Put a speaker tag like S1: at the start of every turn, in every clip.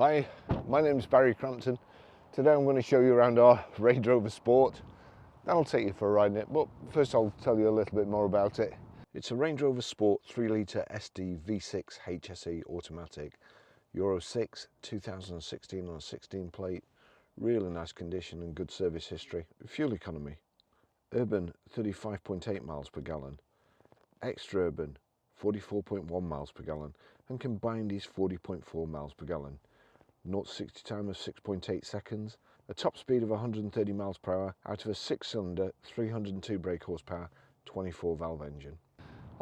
S1: Hi, my name is Barry Crampton. Today I'm going to show you around our Range Rover Sport. That'll take you for a ride in it, but first I'll tell you a little bit more about it. It's a Range Rover Sport 3-litre SD V6 HSE automatic, Euro 6, 2016 on a 16 plate, really nice condition and good service history. Fuel economy, urban 35.8 miles per gallon, extra urban 44.1 miles per gallon, and combined is 40.4 miles per gallon. 0 to 60 time of 6.8 seconds, a top speed of 130 miles per hour out of a 6-cylinder, 302 brake horsepower, 24 valve engine.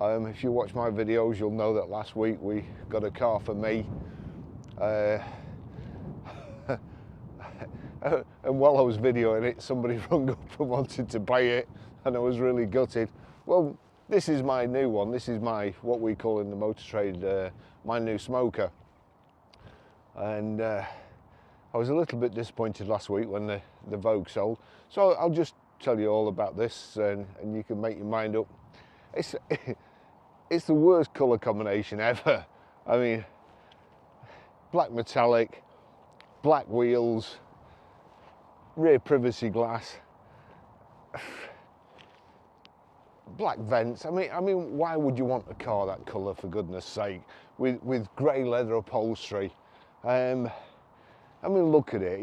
S1: If you watch my videos, you'll know that last week we got a car for me. And while I was videoing it, somebody rung up and wanted to buy it, and I was really gutted. Well, this is my new one. This is my, what we call in the motor trade, my new smoker. And I was a little bit disappointed last week when the Vogue sold. So I'll just tell you all about this, and you can make your mind up. It's the worst colour combination ever. I mean, black metallic, black wheels, rear privacy glass, black vents. I mean, why would you want a car that colour, for goodness sake, with grey leather upholstery? I mean, look at it.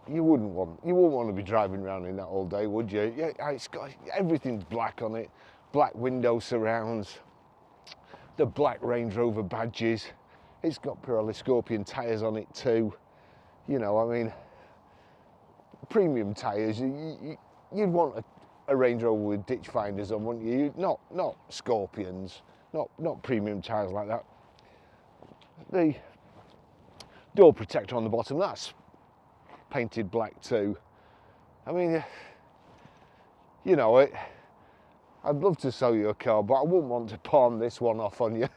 S1: You wouldn't want to be driving around in that all day, would you? Yeah, it's got everything's black on it, black window surrounds, the black Range Rover badges. It's got Pirelli Scorpion tyres on it too. You know, I mean, premium tyres. You'd want a Range Rover with ditch finders on, wouldn't you? Not Scorpions, not premium tyres like that. The door protector on the bottom, that's painted black too. I mean, you know, I'd love to sell you a car, but I wouldn't want to palm this one off on you.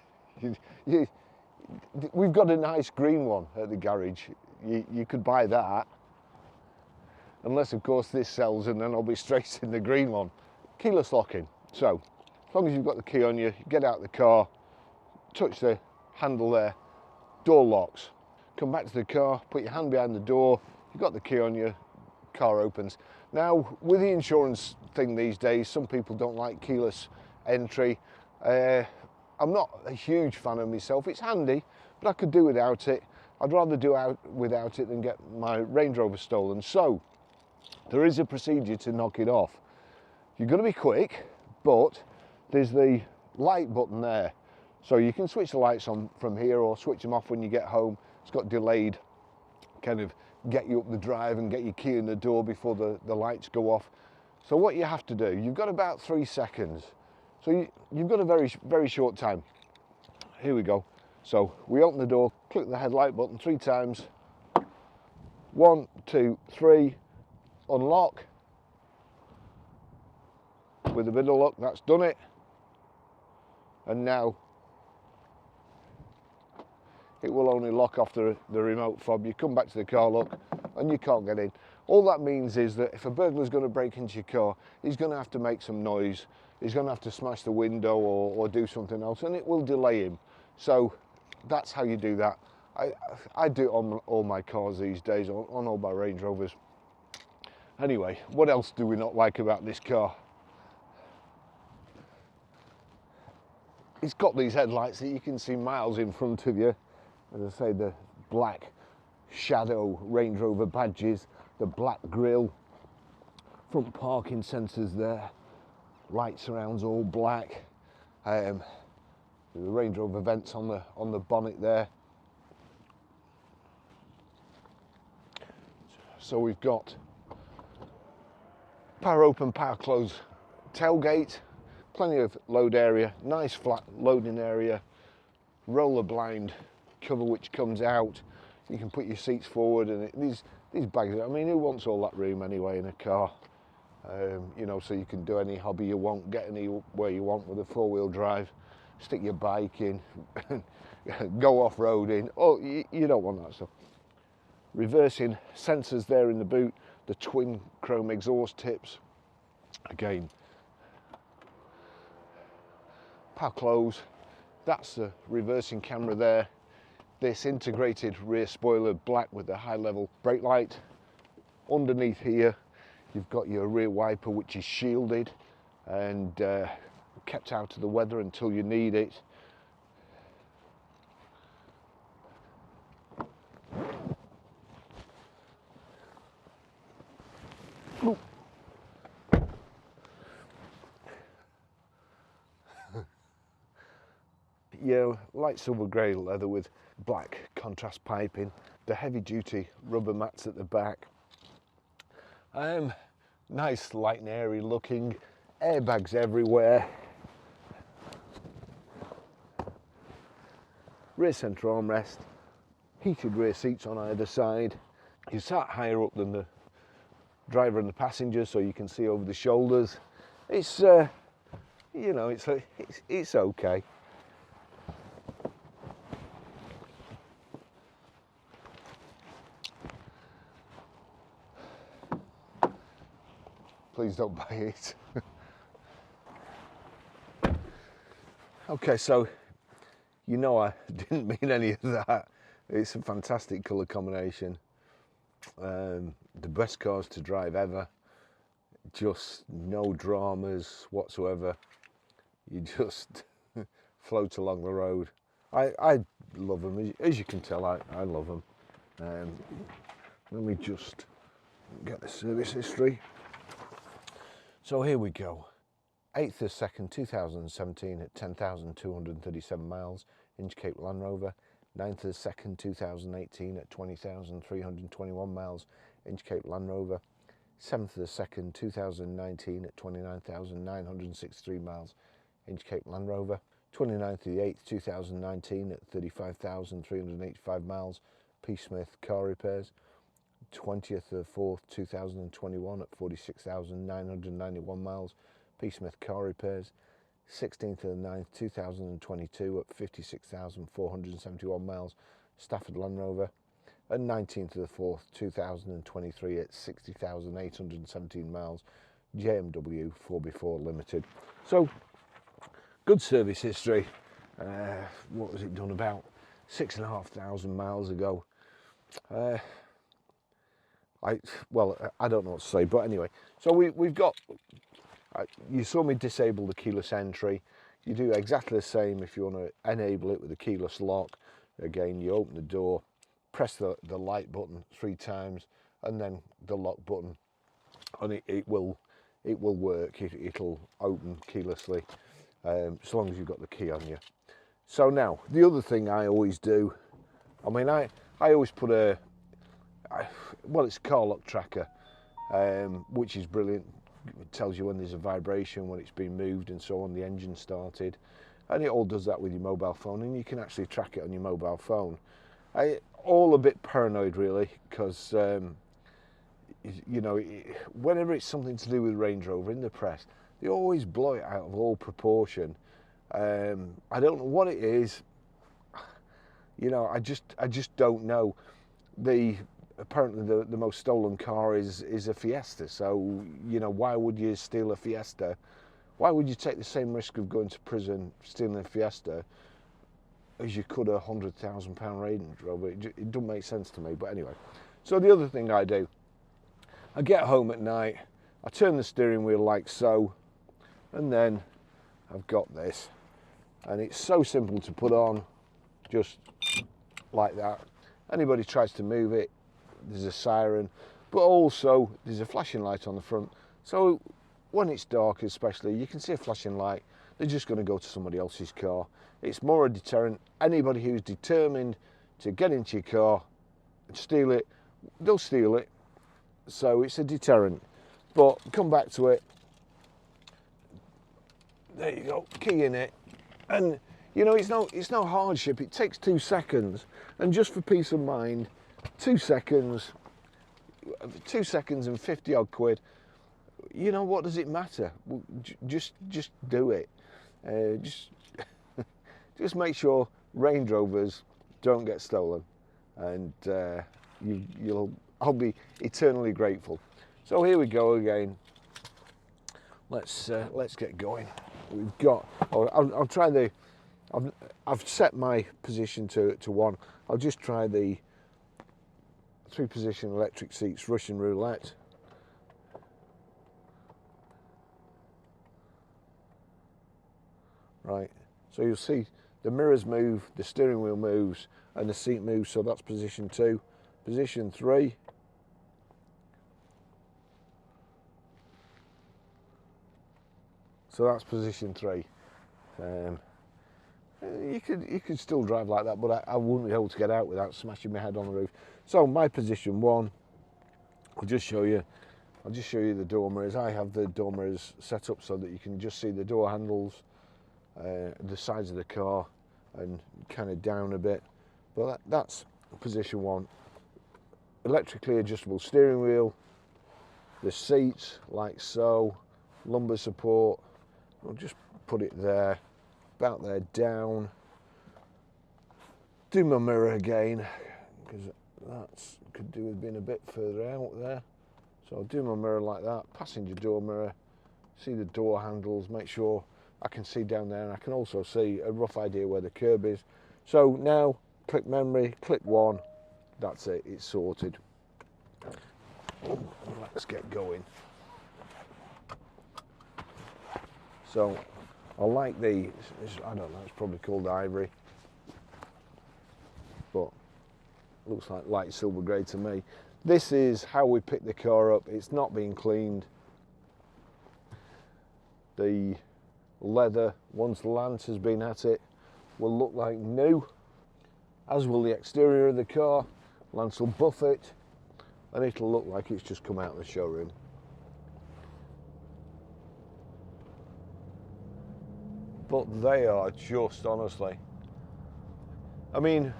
S1: We've got a nice green one at the garage. You could buy that, unless of course this sells, and then I'll be straight in the green one. Keyless locking, so as long as you've got the key on you, get out the car, touch the handle there, door locks. Come back to the car, put your hand behind the door, you've got the key on you, car opens. Now, with the insurance thing these days, some people don't like keyless entry. I'm not a huge fan of myself. It's handy, but I could do without it. I'd rather do without it than get my Range Rover stolen. So, there is a procedure to knock it off. You've got to be quick, but there's the light button there. So you can switch the lights on from here or switch them off when you get home. It's got delayed, kind of get you up the drive and get your key in the door before the lights go off. So what you have to do, you've got about 3 seconds. So you've got a very, very short time. Here we go. So we open the door, click the headlight button 3 times. 1, 2, 3, unlock. With a bit of luck, that's done it. And now it will only lock off the remote fob. You come back to the car lock and you can't get in. All that means is that if a burglar's going to break into your car, he's going to have to make some noise. He's going to have to smash the window or do something else, and it will delay him. So that's how you do that. I do it on all my cars these days, on all my Range Rovers. Anyway, what else do we not like about this car? It's got these headlights that you can see miles in front of you. As I say, the black shadow Range Rover badges, the black grille, front parking sensors there, light surrounds all black, the Range Rover vents on the bonnet there. So we've got power open, power close tailgate, plenty of load area, nice flat loading area, roller blind cover which comes out. You can put your seats forward, and these bags, I mean, who wants all that room anyway in a car? You know, so you can do any hobby you want, get anywhere you want with a 4-wheel drive, stick your bike in, go off-roading. Oh, you don't want that stuff. Reversing sensors there in the boot, the twin chrome exhaust tips. Again, power close, that's the reversing camera there. this integrated rear spoiler, black with a high level brake light. Underneath here you've got your rear wiper, which is shielded and kept out of the weather until you need it. Ooh. Yeah, light silver grey leather with black contrast piping, the heavy duty rubber mats at the back. Nice light and airy looking, airbags everywhere. Rear centre armrest, heated rear seats on either side. You sat higher up than the driver and the passenger, so you can see over the shoulders. It's you know, it's okay. Please don't buy it. Okay, so you know I didn't mean any of that. It's a fantastic colour combination. The best cars to drive ever. Just no dramas whatsoever. You just float along the road. I love them, as you can tell. I love them. Let me just get the service history. So here we go. 8th of 2nd 2017 at 10,237 miles, Inchcape Land Rover. 9th of 2nd 2018 at 20,321 miles, Inchcape Land Rover. 7th of 2nd 2019 at 29,963 miles, Inchcape Land Rover. 29th of the 8th 2019 at 35,385 miles, P. Smith Car Repairs. 20th of 4th 2021 at 46,991 miles, P. Smith Car Repairs. 16th of the 9th 2022 at 56,471 miles, Stafford Land Rover. And 19th of the 4th 2023 at 60,817 miles, JMW 4x4 Limited. So good service history. What was it done about 6,500 miles ago? I don't know what to say, but anyway, so we've got, you saw me disable the keyless entry. You do exactly the same if you want to enable it with the keyless lock. Again, you open the door, press the light button 3 times, and then the lock button, and it will work. It'll open keylessly, as long as you've got the key on you. So now, the other thing I always do, I mean, I always put it's a car lock tracker, which is brilliant. It tells you when there's a vibration, when it's been moved and so on, the engine started, and it all does that with your mobile phone, and you can actually track it on your mobile phone. All a bit paranoid really, because you know, whenever it's something to do with Range Rover in the press, they always blow it out of all proportion. I don't know what it is, you know, I just don't know. Apparently the most stolen car is a Fiesta, so you know, why would you steal a Fiesta? Why would you take the same risk of going to prison stealing a Fiesta as you could a £100,000 Range Rover? It doesn't make sense to me. But anyway, so the other thing I do, I get home at night, I turn the steering wheel like so, and then I've got this, and it's so simple to put on, just like that. Anybody tries to move it, there's a siren, but also there's a flashing light on the front, so when it's dark especially, you can see a flashing light, they're just going to go to somebody else's car. It's more a deterrent. Anybody who's determined to get into your car and steal it, they'll steal it, so it's a deterrent. But come back to it, there you go, key in it, and you know, it's no hardship. It takes 2 seconds, and just for peace of mind, 2 seconds and 50 odd quid. You know, what does it matter? Just do it. Just make sure Range Rovers don't get stolen, and I'll be eternally grateful. So here we go again. Let's get going. We've got. I'll try the I've set my position to 1. I'll just try the 3-position electric seats Russian roulette. Right, so you'll see the mirrors move, the steering wheel moves, and the seat moves, so that's position 2. Position 3. So that's position 3. You could still drive like that, but I wouldn't be able to get out without smashing my head on the roof. So my position 1, I'll just show you the door mirrors. I have the door mirrors set up so that you can just see the door handles, the sides of the car, and kind of down a bit. But that's position 1. Electrically adjustable steering wheel, the seats like so, lumbar support. I'll just put it there, about there, down. Do my mirror again, because that's could do with being a bit further out there. So I'll do my mirror like that, passenger door mirror, see the door handles, make sure I can see down there, and I can also see a rough idea where the curb is. So now, click memory, click 1, that's it, it's sorted. Let's get going. So I like the, I don't know, it's probably called ivory, but looks like light silver grey to me. This is how we pick the car up. It's not being cleaned. The leather, once the lance has been at it, will look like new, as will the exterior of the car. Lance will buff it, and it'll look like it's just come out of the showroom. But they are just, honestly, I mean,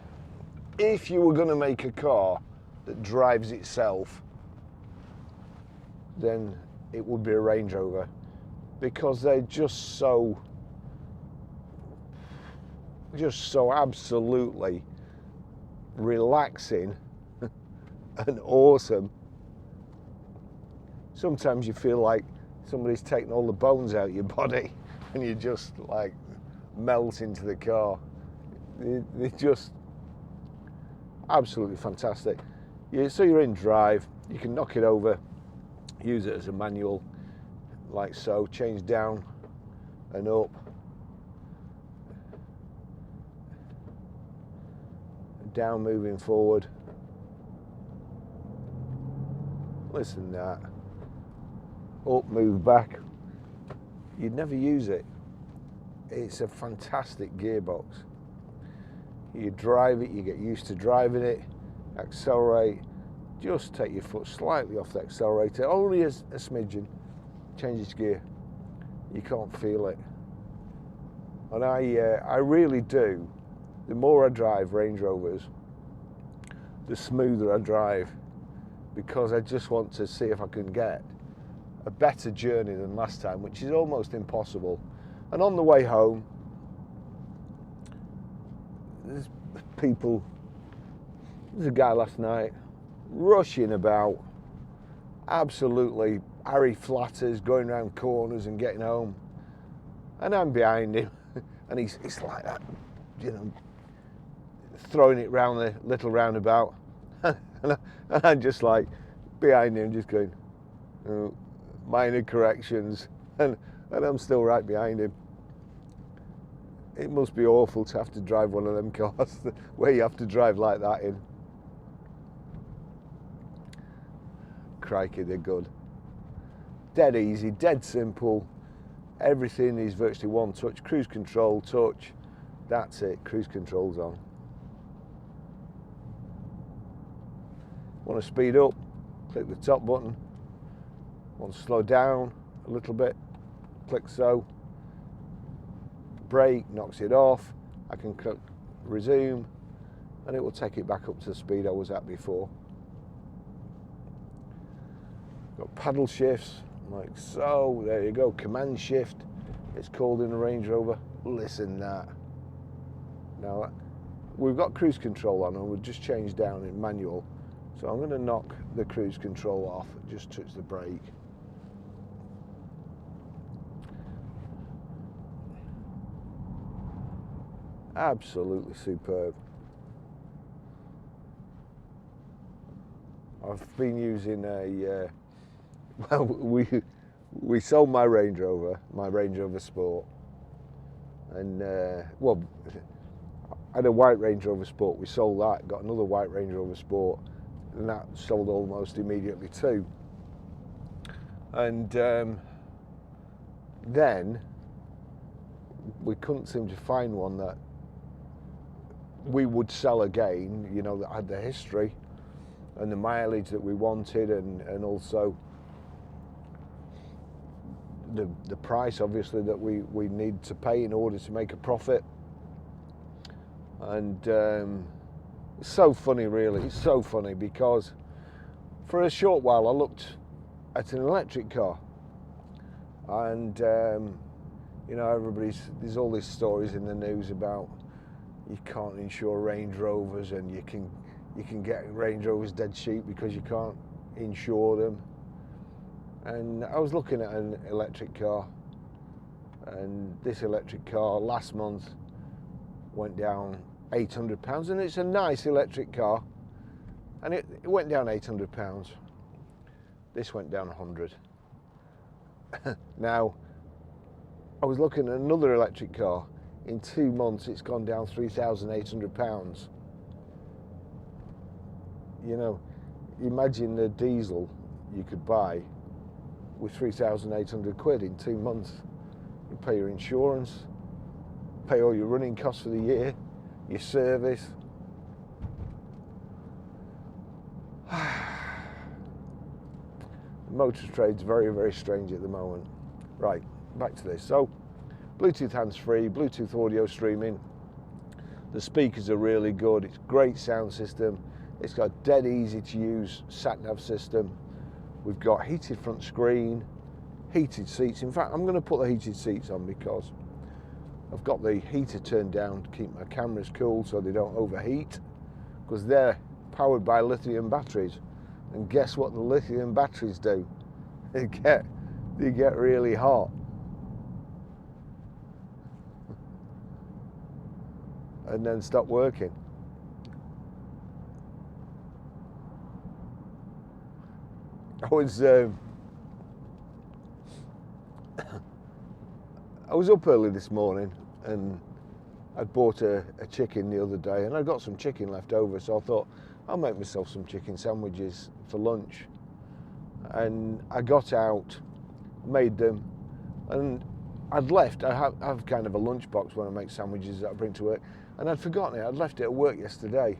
S1: if you were going to make a car that drives itself, then it would be a Range Rover, because they're just so absolutely relaxing and awesome. Sometimes you feel like somebody's taken all the bones out of your body and you just like melt into the car. They're just absolutely fantastic. So you're in drive, you can knock it over, use it as a manual, like so, change down and up. Down moving forward. Listen to that. Up, move back. You'd never use it. It's a fantastic gearbox. You drive it, you get used to driving it, accelerate, just take your foot slightly off the accelerator, only a smidgen, change its gear. You can't feel it. And I really do. The more I drive Range Rovers, the smoother I drive, because I just want to see if I can get a better journey than last time, which is almost impossible. And on the way home, there's a guy last night rushing about, absolutely Harry Flatters, going around corners and getting home, and I'm behind him, and he's like that, you know, throwing it round the little roundabout, and I'm just like behind him, just going, oh, minor corrections, and I'm still right behind him. It must be awful to have to drive one of them cars where you have to drive like that in. Crikey, they're good. Dead easy, dead simple. Everything is virtually one touch. Cruise control, touch. That's it, cruise control's on. Want to speed up, click the top button. Want to slow down a little bit, click so. Brake knocks it off. I can click resume, and it will take it back up to the speed I was at before. Got paddle shifts, like so. There you go, command shift, it's called in a Range Rover. Listen that. Now, we've got cruise control on, and we'll just change down in manual. So I'm going to knock the cruise control off, just touch the brake. Absolutely superb. I've been using a, well, we sold my Range Rover Sport, and well, I had a white Range Rover Sport. We sold that, got another white Range Rover Sport, and that sold almost immediately too. And then we couldn't seem to find one that we would sell again, you know, that had the history and the mileage that we wanted, and also the price, obviously, that we need to pay in order to make a profit. And it's so funny, really. It's so funny because for a short while I looked at an electric car, and you know, there's all these stories in the news about you can't insure Range Rovers, and you can get Range Rovers dead cheap because you can't insure them. And I was looking at an electric car, and this electric car last month went down £800, and it's a nice electric car, and it went down £800. This went down 100. Now, I was looking at another electric car. In 2 months, it's gone down £3,800. You know, imagine the diesel you could buy with 3,800 quid in 2 months. You pay your insurance, pay all your running costs for the year, your service. The motor trade's very, very strange at the moment. Right, back to this. So, Bluetooth hands-free, Bluetooth audio streaming. The speakers are really good. It's a great sound system. It's got a dead easy to use sat-nav system. We've got heated front screen, heated seats. In fact, I'm going to put the heated seats on because I've got the heater turned down to keep my cameras cool so they don't overheat, because they're powered by lithium batteries. And guess what the lithium batteries do? They get really hot. And then stop working. I was up early this morning, and I'd bought a chicken the other day, and I got some chicken left over, so I thought I'll make myself some chicken sandwiches for lunch. And I got out, made them, and I'd left. I have kind of a lunchbox when I make sandwiches that I bring to work, and I'd forgotten it. I'd left it at work yesterday.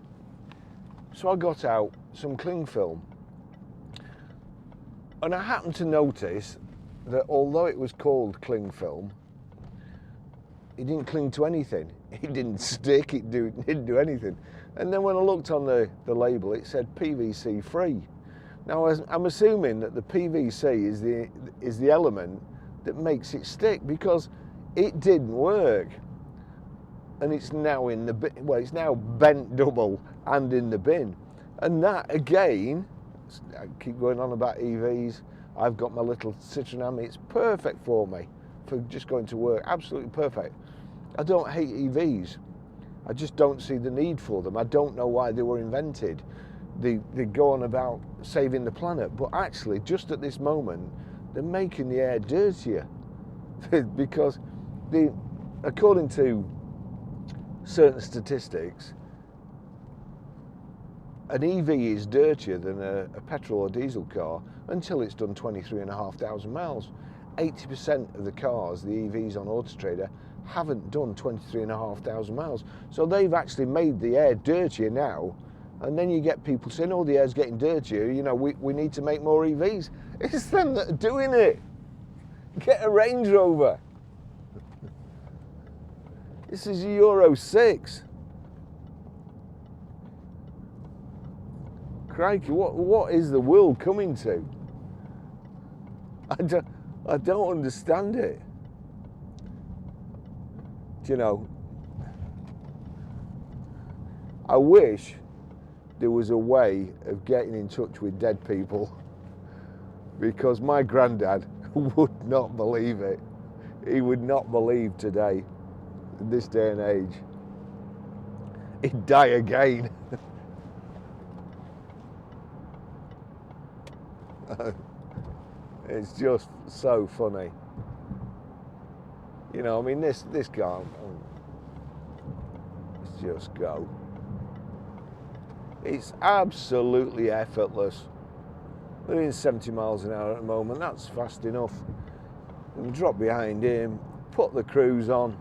S1: So I got out some cling film, and I happened to notice that although it was called cling film, it didn't cling to anything. It didn't stick, it didn't do anything. And then when I looked on the label, it said PVC free. Now I'm assuming that the PVC is the element that makes it stick, because it didn't work. And it's now in the bin. Well, it's now bent double and in the bin. And that, again, I keep going on about EVs. I've got my little Citroen Ami. It's perfect for me for just going to work. Absolutely perfect. I don't hate EVs. I just don't see the need for them. I don't know why they were invented. They go on about saving the planet, but actually, just at this moment, they're making the air dirtier. Because according to certain statistics, an EV is dirtier than a petrol or diesel car until it's done 23,500 miles. 80% of the cars, the EVs on Auto Trader, haven't done 23,500 miles. So they've actually made the air dirtier now. And then you get people saying, oh, the air's getting dirtier, you know, we need to make more EVs. It's them that are doing it. Get a Range Rover. This is Euro 6. Crikey, what is the world coming to? I don't understand it. Do you know, I wish there was a way of getting in touch with dead people, because my granddad would not believe it. He would not believe today, in this day and age, he'd die again. It's just so funny. You know, I mean, this car, let's just go. It's absolutely effortless. We're in 70 miles an hour at the moment, that's fast enough. We drop behind him, put the cruise on,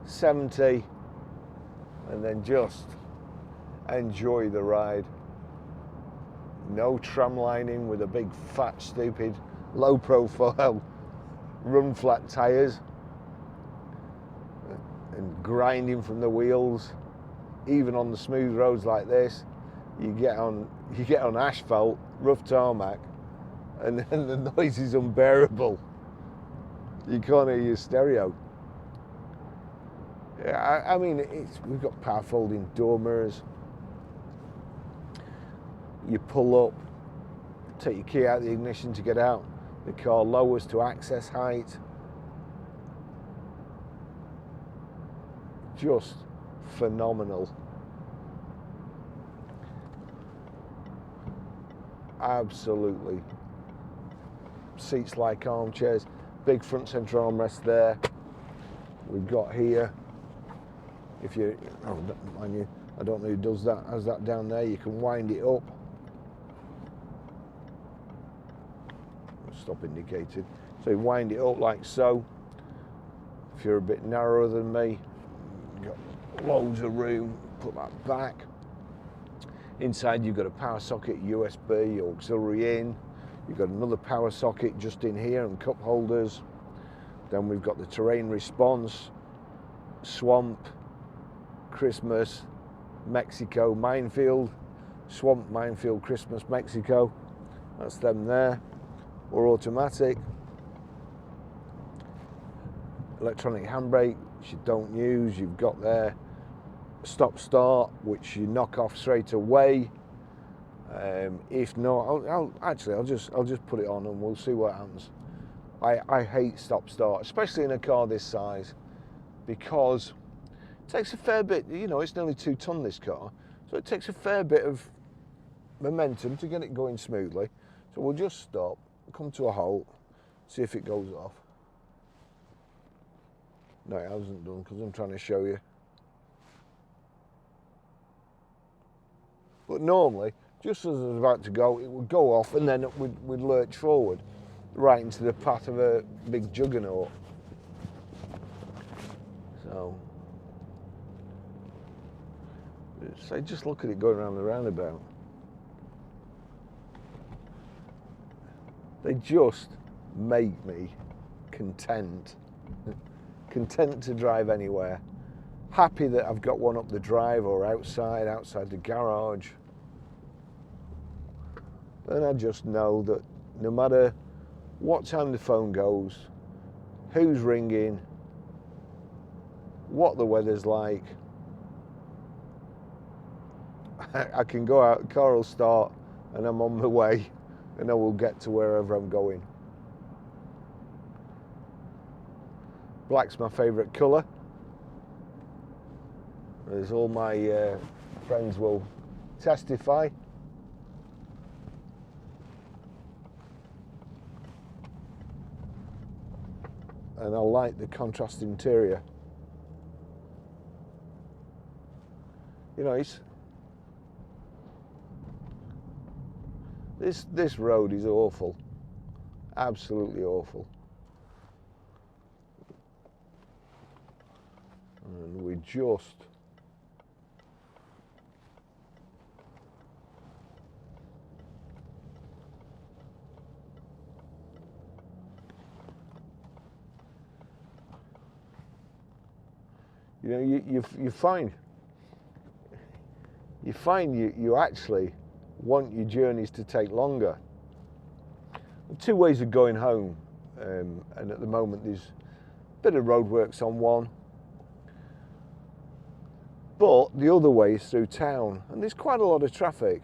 S1: 70, and then just enjoy the ride. No tram lining with a big, fat, stupid, low profile, run flat tyres and grinding from the wheels. Even on the smooth roads like this, you get on asphalt, rough tarmac, and then the noise is unbearable. You can't hear your stereo. Yeah, I mean, we've got power folding door mirrors. You pull up, take your key out of the ignition to get out. The car lowers to access height. Just phenomenal. Absolutely. Seats like armchairs. Big front centre armrest there. We've got here, if you, oh, mind you, I don't know who does that, has that down there, you can wind it up. Stop indicated. So you wind it up like so. If you're a bit narrower than me, you've got loads of room, put that back. Inside you've got a power socket, USB, auxiliary in. You've got another power socket just in here and cup holders. Then we've got the terrain response, swamp, Christmas, Mexico, minefield, swamp, minefield, Christmas, Mexico. That's them there. Or automatic. Electronic handbrake, which you don't use. You've got there stop start, which you knock off straight away. If not, I'll just put it on and we'll see what happens. I hate stop start, especially in a car this size, because it takes a fair bit. You know, it's nearly 2 ton, this car, so it takes a fair bit of momentum to get it going smoothly. So we'll just stop, come to a halt, see if it goes off. No, it hasn't done, because I'm trying to show you. But normally, just as I was about to go, it would go off and then it would lurch forward, right into the path of a big juggernaut. So just look at it going around the roundabout. They just make me content. Content to drive anywhere. Happy that I've got one up the drive or outside the garage. And I just know that no matter what time the phone goes, who's ringing, what the weather's like, I can go out, the car will start, and I'm on my way, and I will get to wherever I'm going. Black's my favourite colour, as all my friends will testify. And I like the contrast interior. You know, this road is awful, absolutely awful. And we just you know, you find you actually want your journeys to take longer. Two ways of going home, and at the moment there's a bit of roadworks on one, but the other way is through town, and there's quite a lot of traffic.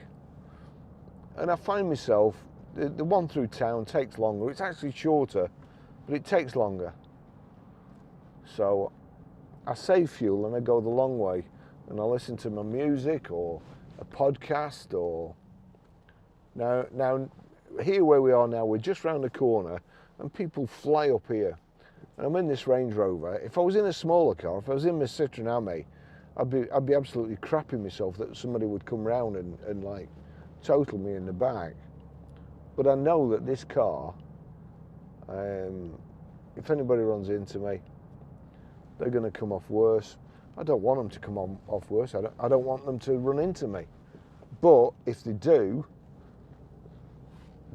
S1: And I find myself, the one through town takes longer. It's actually shorter, but it takes longer. So I save fuel and I go the long way. and I listen to my music or a podcast. Or now here where we are now, we're just round the corner and people fly up here. And I'm in this Range Rover. If I was in a smaller car, if I was in my Citroen Ami, I'd be absolutely crapping myself that somebody would come round and like total me in the back. But I know that this car, if anybody runs into me, they're going to come off worse. I don't want them to come off worse. I don't want them to run into me. But if they do,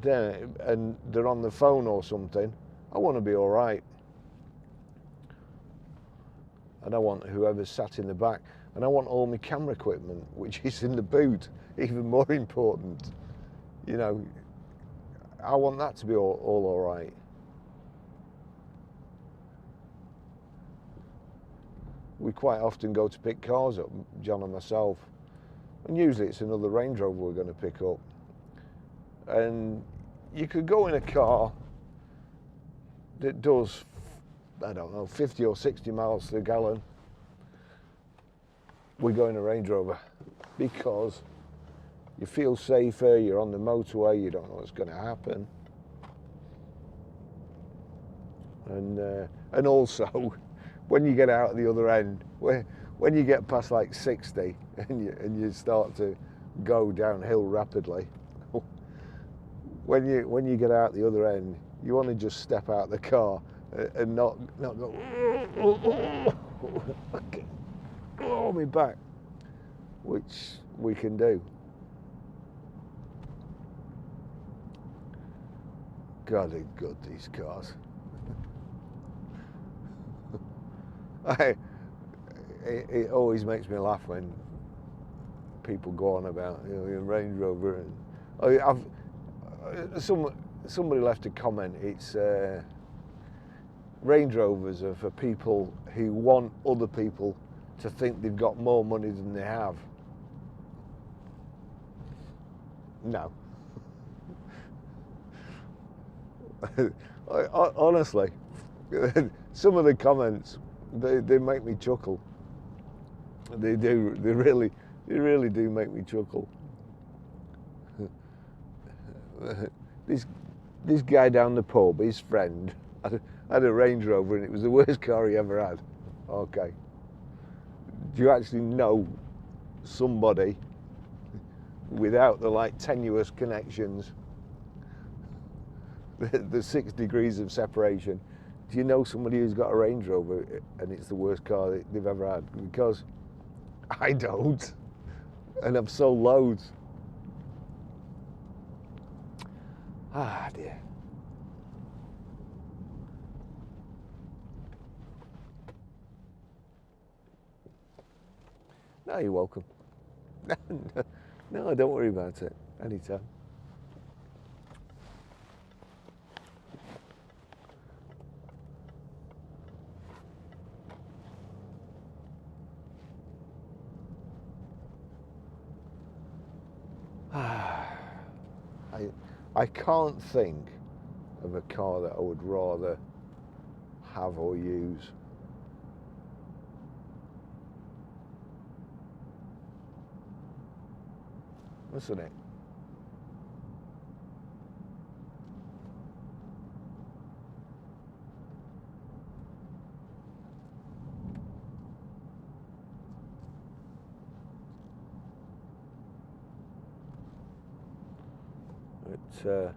S1: and they're on the phone or something, I want to be all right. And I want whoever's sat in the back, and I want all my camera equipment, which is in the boot, even more important. You know, I want that to be all right. We quite often go to pick cars up, John and myself, and usually it's another Range Rover we're going to pick up. And you could go in a car that does, I don't know, 50 or 60 miles to the gallon. We go in a Range Rover because you feel safer, you're on the motorway, you don't know what's going to happen. And also, when you get out at the other end, when you get past like 60 and you start to go downhill rapidly, when you get out the other end, you want to just step out the car and not go, oh, my back, which we can do. God, they're good, these cars. It always makes me laugh when people go on about, you know, your Range Rover. And somebody left a comment. It's Range Rovers are for people who want other people to think they've got more money than they have. No. Honestly, some of the comments, they make me chuckle. They do. They really do make me chuckle. This guy down the pub, his friend, had a Range Rover, and it was the worst car he ever had. Okay. Do you actually know somebody without the like tenuous connections, the 6 degrees of separation? Do you know somebody who's got a Range Rover and it's the worst car they've ever had? Because I don't, and I've sold loads. Ah, dear. No, you're welcome. No, don't worry about it. Anytime. I can't think of a car that I would rather have or use. Isn't it? Yeah.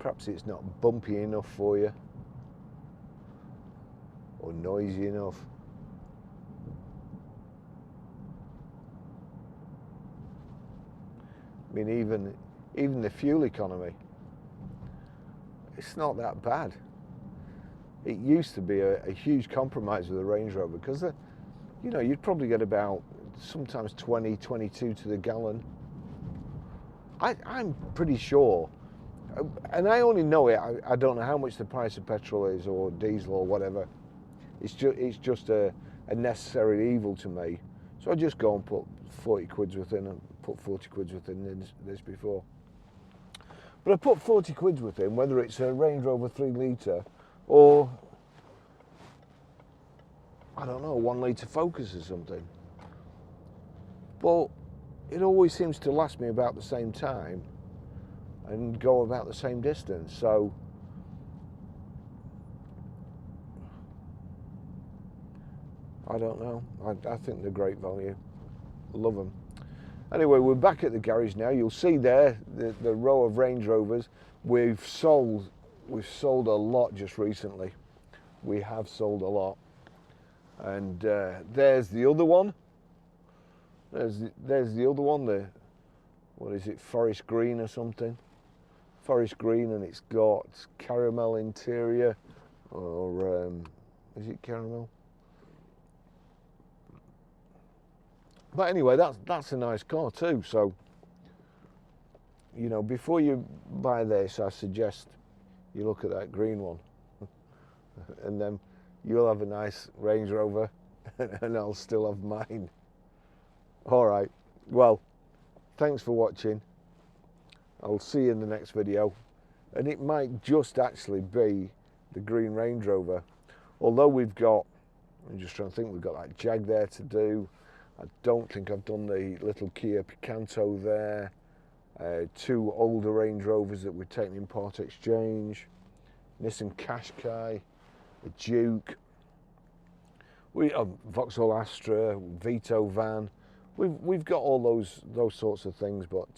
S1: Perhaps it's not bumpy enough for you, or noisy enough. I mean, even the fuel economy, it's not that bad. It used to be a huge compromise with the Range Rover, because you know, you'd probably get about sometimes 20, 22 to the gallon. I'm pretty sure, and I only know it, I don't know how much the price of petrol is or diesel or whatever. It's just a necessary evil to me. So I just go and put 40 quids within, and put 40 quids within this before. But I put 40 quids within, whether it's a Range Rover 3 litre or I don't know, 1 litre Focus or something. But it always seems to last me about the same time and go about the same distance. So I don't know. I think they're great value. Love them. Anyway, we're back at the garage now. You'll see there the row of Range Rovers. We've sold a lot just recently. We have sold a lot. And there's the other one. There's the other one. What is it? Forest green or something? Forest green, and it's got caramel interior, or is it caramel? But anyway, that's a nice car too. So, you know, before you buy this, I suggest you look at that green one, and then you'll have a nice Range Rover, and I'll still have mine. All right. Well, thanks for watching. I'll see you in the next video, and it might just actually be the green Range Rover. Although we've got, I'm just trying to think, we've got that Jag there to do. I don't think I've done the little Kia Picanto there. 2 older Range Rovers that we're taking in part exchange. Nissan Qashqai, a Duke. We have Vauxhall Astra, Vito van. We've got all those sorts of things, but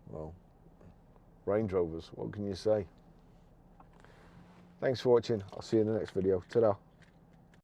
S1: well, Range Rovers, what can you say? Thanks for watching. I'll see you in the next video. Ta-da.